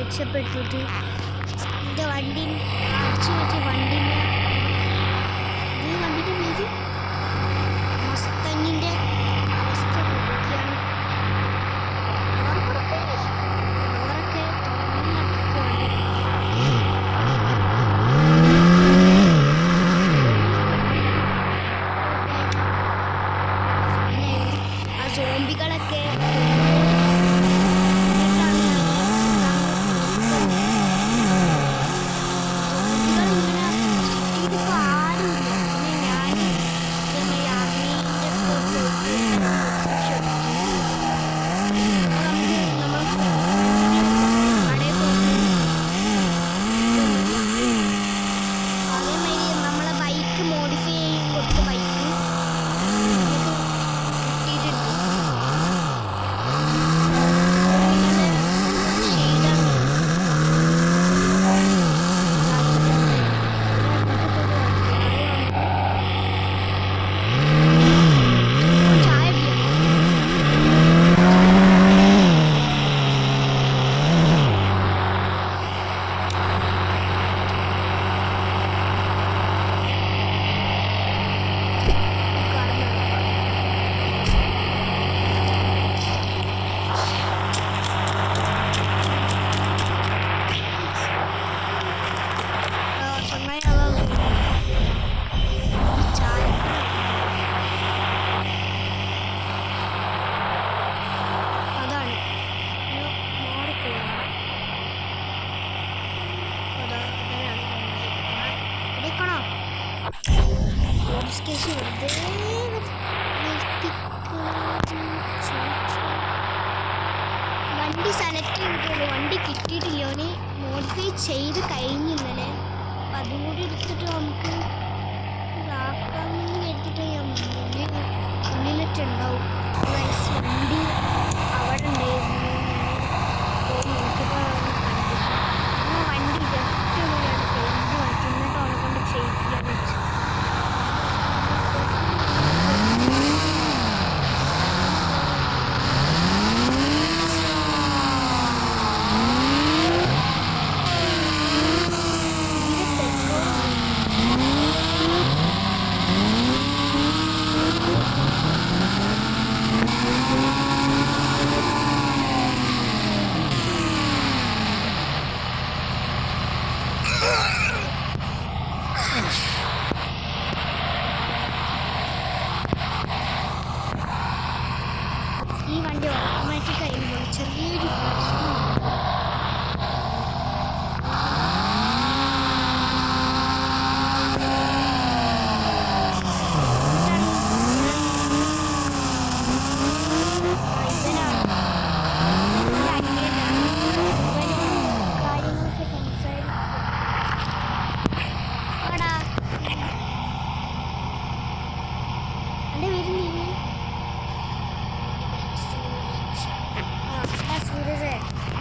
രക്ഷപ്പെട്ടിട്ട് എൻ്റെ വണ്ടി അടിച്ചു പറ്റി വണ്ടിൻ്റെ പേര് മസ്തങ്ങിൻ്റെ അവസ്ഥ നോക്കിയാണ് ഡോറൊക്കെ തുറന്നിട്ടിരിക്കുകയാണ്. ആ സോംബികളൊക്കെ വണ്ടി സെലക്ട് ചെയ്തിട്ടുള്ളൂ. വണ്ടി കിട്ടിയിട്ടില്ല. ഓന് മോഡിഫൈ ചെയ്ത് കഴിഞ്ഞില്ലേ. അപ്പം അതും കൂടി എടുത്തിട്ട് നമുക്ക് ഇതാക്കാമെന്ന് കേട്ടിട്ട് മുന്നിലിട്ട് ഉണ്ടാവും. വണ്ടി അവിടെ ഉണ്ടായിരുന്നു. പോയി നോക്കിയപ്പോൾ വണ്ടി ജസ്റ്റ് ഒന്നുമില്ലാണ്ട് പെയിൻറ്റ് മാറ്റുന്നിട്ട് അവനെ കൊണ്ട് ചെയ്യിപ്പിക്കാൻ വെച്ചു. ഈ വണ്ടി ഓട്ടോമാറ്റിക് ആയിരുന്നു. ചെറിയൊരു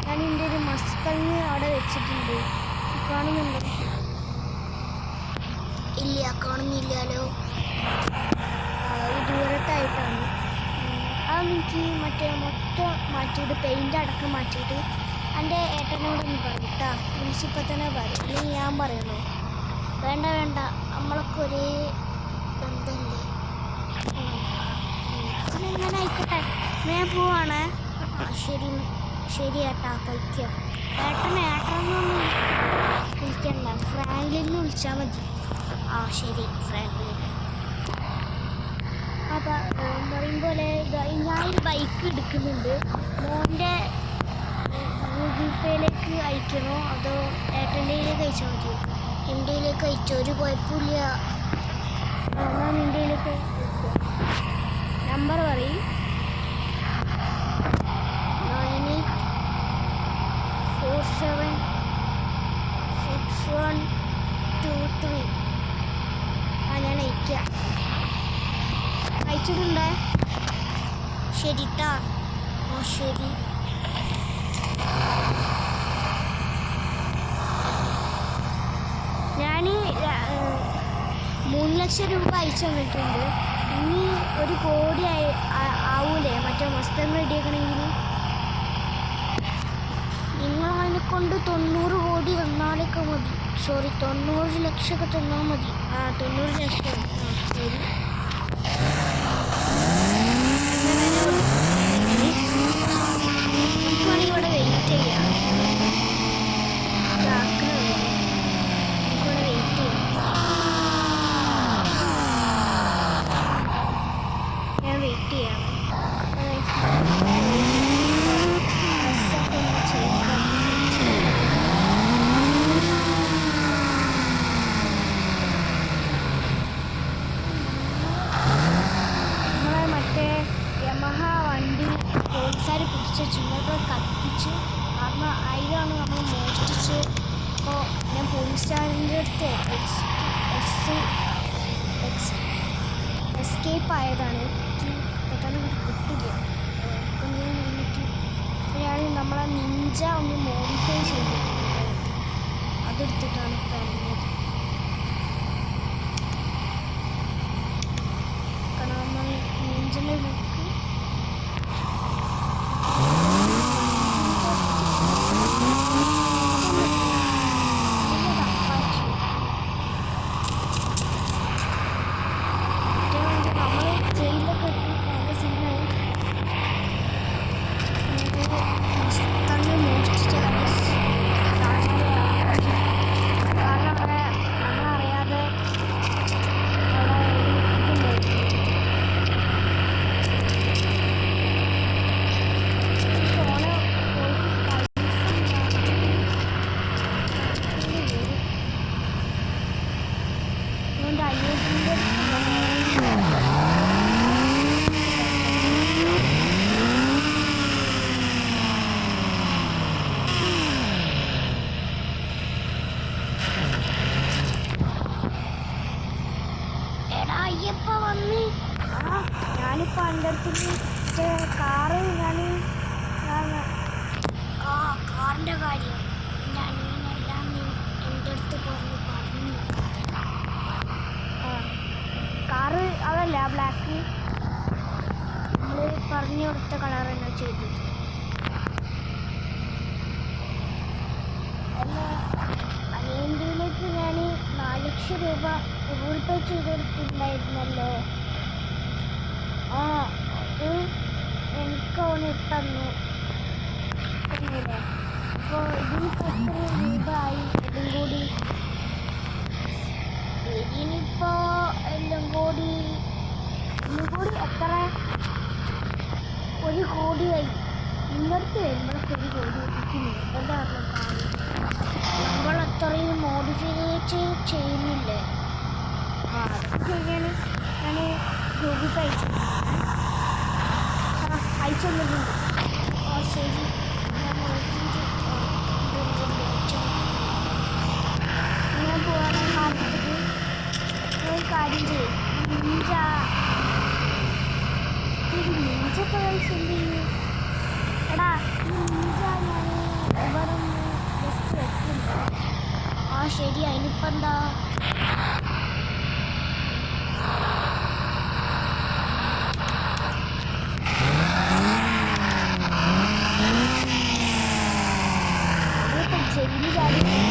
ഞാനെൻ്റെ ഒരു മസ്കലിന് അവിടെ വെച്ചിട്ടുണ്ട്. കാണുന്നുണ്ടോ? ഇല്ല, കാണുന്നില്ലല്ലോ. ദൂരത്തായിട്ടാണ്. അതെനിക്ക് മൊത്തം മാറ്റിയിട്ട് പെയിൻ്റ് അടക്കം മാറ്റിയിട്ട് എൻ്റെ ഏട്ടനോടൊന്ന് പറയും കേട്ടോ. പ്രിൻസിപ്പൽ തന്നെ പറയും, അല്ലെങ്കിൽ ഞാൻ പറയുന്നു. വേണ്ട നമ്മളൊക്കെ ഒരേ ബന്ധമല്ലേ. അതെങ്ങനെ ആയിക്കോട്ടെ, ഞാൻ പോവാണ്. ശരി ഏട്ടാ, കഴിക്കുക. ഏട്ടനൊന്നും വിളിക്കണ്ട, ഫ്രാങ്ക്ലിന് വിളിച്ചാൽ മതി. ശരി ഫ്രാങ്ക്ലിൻ. അപ്പം പറയും പോലെ ഞാനൊരു ബൈക്ക് എടുക്കുന്നുണ്ട്. മോൻ്റെ ഗൂഗിൾ പേയിലേക്ക് അയക്കണോ അതോ ഏട്ടൻ്റെ കയ്യിലേക്ക് അയച്ചാൽ മതിയോ? എൻ്റെ കയ്യിലേക്ക് അയച്ചോ, ഒരു കുഴപ്പമില്ല. ഞാൻ എൻ്റെ കയ്യിലേക്ക് അയച്ചോ. നമ്പർ പറയും. 98476123. ഞാൻ അയച്ചിട്ടുണ്ട്. ശരി ട്ടാ. ശരി. ഞാൻ 3 ലക്ഷം രൂപ അയച്ചു തന്നിട്ടുണ്ട്. ഇനി 1 കോടി ആവൂലേ മറ്റേ മസ്തങ് റെഡിയാക്കണമെങ്കിൽ? നിങ്ങൾ അതിന് കൊണ്ട് 90 കോടി തന്നാലൊക്കെ മതി. സോറി 90 ലക്ഷമൊക്കെ തന്നാൽ മതി. 90 ലക്ഷം. ശരി. നമുക്കാണെങ്കിൽ ഇവിടെ വെയിറ്റ് ചെയ്യാം. നമുക്കിവിടെ വെയിറ്റ് ചെയ്യാം. ഞാൻ വെയിറ്റ് ചെയ്യാം. പോലീസുകാർ പിടിച്ച് ചില്ലറ കത്തിച്ച്. കാരണം അതിലാണ് നമ്മൾ മോഷ്ടിച്ച്. അപ്പോൾ ഞാൻ പോലീസുകാരൻ്റെ അടുത്ത് എസ്കേപ്പ് ആയതാണ്. എനിക്ക് പെട്ടെന്ന് കിട്ടില്ല. ഞാൻ നമ്മളെ നിഞ്ച ഒന്ന് മോഡിഫൈ ചെയ്തിട്ടുണ്ട്. അതെടുത്തിട്ടാണ് പറഞ്ഞത്. കാരണം നമ്മൾ നിഞ്ചിൻ്റെ ലുക്ക് അയ്യപ്പ വന്ന്. ഞാനിപ്പോൾ എൻ്റെ അടുത്ത് കാറ് കാറിൻ്റെ കാര്യം എൻ്റെ അനിയനെല്ലാം എൻ്റെ അടുത്ത് പറഞ്ഞു. കാറ് അതല്ല ബ്ലാക്ക് നമ്മൾ പറഞ്ഞു കൊടുത്ത കളർ തന്നെ ചെയ്തത്. അനിയൻ്റെയിലേക്ക് ഞാൻ 4 ലക്ഷം രൂപ ഗൂഗിൾ പേ ചെയ്ത് കൊടുത്തിട്ടുണ്ടായിരുന്നല്ലോ. അത് എനിക്ക് അവന് തന്നു. അപ്പോൾ ഇതിനിപ്പോൾ എത്ര രൂപ ആയി? എല്ലാം കൂടി എത്ര? 1 കോടിയായി. ഇന്നടുത്ത് വരുമ്പോഴൊക്കെ 1 കോടി കിട്ടുന്നു. എന്താണ് നമ്മൾ അത്രയും മോഡിഫിക്കേഷൻ ചെയ്യുന്നില്ലേ? അതൊക്കെ ചെയ്യാൻ ഞാൻ ഗൂഗിൾ പേ അയച്ചിട്ടുണ്ട്. ശരി, ഞാൻ പോകാൻ മാർക്കറ്റിൽ ഒരു കാര്യം ചെയ്യും. നിഞ്ച പൈസ എന്ത് ചെയ്യും? എടാ ഈ നിഞ്ച ഞാൻ ഇവിടെ ജസ്റ്റ് വെക്കുന്നുണ്ടോ? ശരി, അതിനിപ്പോൾ എന്താ? ജയിലിൽ